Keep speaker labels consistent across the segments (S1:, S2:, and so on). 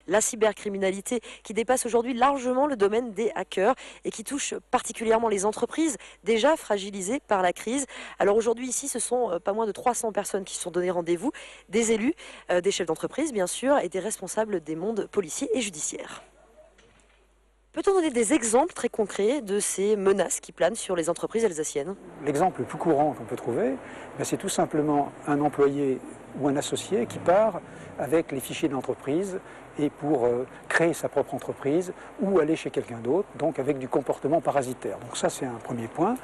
S1: La cybercriminalité qui dépasse aujourd'hui largement le domaine des hackers et qui touche particulièrement les entreprises déjà fragilisées par la crise. Alors aujourd'hui ici, ce sont pas moins de 300 personnes qui se sont donné rendez-vous, des élus, des chefs d'entreprise bien sûr et des responsables des mondes policiers et judiciaires. Peut-on donner des exemples très concrets de ces menaces qui planent sur les entreprises alsaciennes?
S2: L'exemple le plus courant qu'on peut trouver, c'est tout simplement un employé ou un associé qui part avec les fichiers de l'entreprise et pour créer sa propre entreprise ou aller chez quelqu'un d'autre, donc avec du comportement parasitaire. Donc ça, c'est un premier point.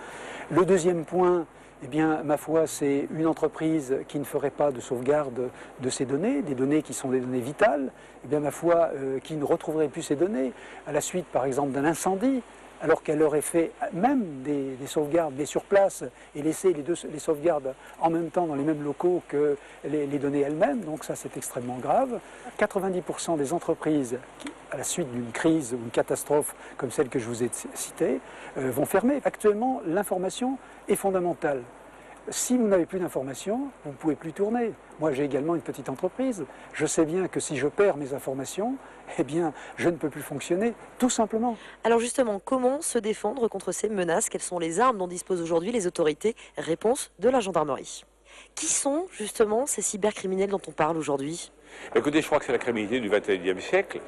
S2: Le deuxième point, eh bien, ma foi, c'est une entreprise qui ne ferait pas de sauvegarde de ses données, des données qui sont des données vitales, eh bien, ma foi, qui ne retrouverait plus ces données à la suite, par exemple, d'un incendie, alors qu'elle aurait fait même des sauvegardes, mais sur place, et laissé les sauvegardes en même temps dans les mêmes locaux que les données elles-mêmes. Donc ça, c'est extrêmement grave. 90% des entreprises, à la suite d'une crise ou une catastrophe comme celle que je vous ai citée, vont fermer. Actuellement, l'information est fondamentale. Si vous n'avez plus d'informations, vous ne pouvez plus tourner. Moi, j'ai également une petite entreprise. Je sais bien que si je perds mes informations, eh bien, je ne peux plus fonctionner, tout simplement.
S1: Alors justement, comment se défendre contre ces menaces? Quelles sont les armes dont disposent aujourd'hui les autorités? Réponse de la gendarmerie. Qui sont justement ces cybercriminels dont on parle aujourd'hui?
S3: Écoutez, je crois que c'est la criminalité du XXIe siècle.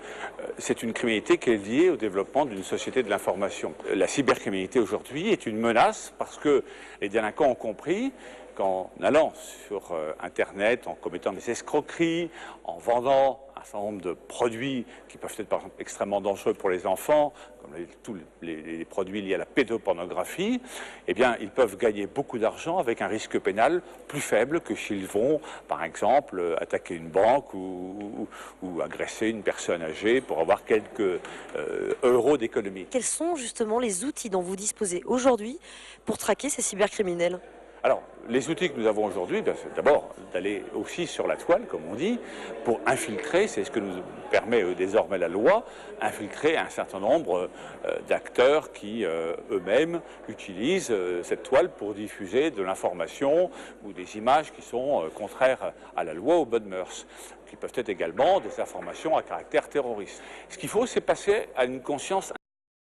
S3: C'est une criminalité qui est liée au développement d'une société de l'information. La cybercriminalité aujourd'hui est une menace parce que les délinquants ont compris qu'en allant sur Internet, en commettant des escroqueries, en vendant un certain nombre de produits qui peuvent être par exemple extrêmement dangereux pour les enfants, comme tous les produits liés à la pédopornographie, eh bien, ils peuvent gagner beaucoup d'argent avec un risque pénal plus faible que s'ils vont, par exemple, attaquer une banque ou agresser une personne âgée pour avoir quelques euros d'économie.
S1: Quels sont justement les outils dont vous disposez aujourd'hui pour traquer ces cybercriminels?
S3: Alors, les outils que nous avons aujourd'hui, c'est d'abord d'aller aussi sur la toile, comme on dit, pour infiltrer, c'est ce que nous permet désormais la loi, infiltrer un certain nombre d'acteurs qui eux-mêmes utilisent cette toile pour diffuser de l'information ou des images qui sont contraires à la loi, aux bonnes mœurs, qui peuvent être également des informations à caractère terroriste. Ce qu'il faut, c'est passer à une conscience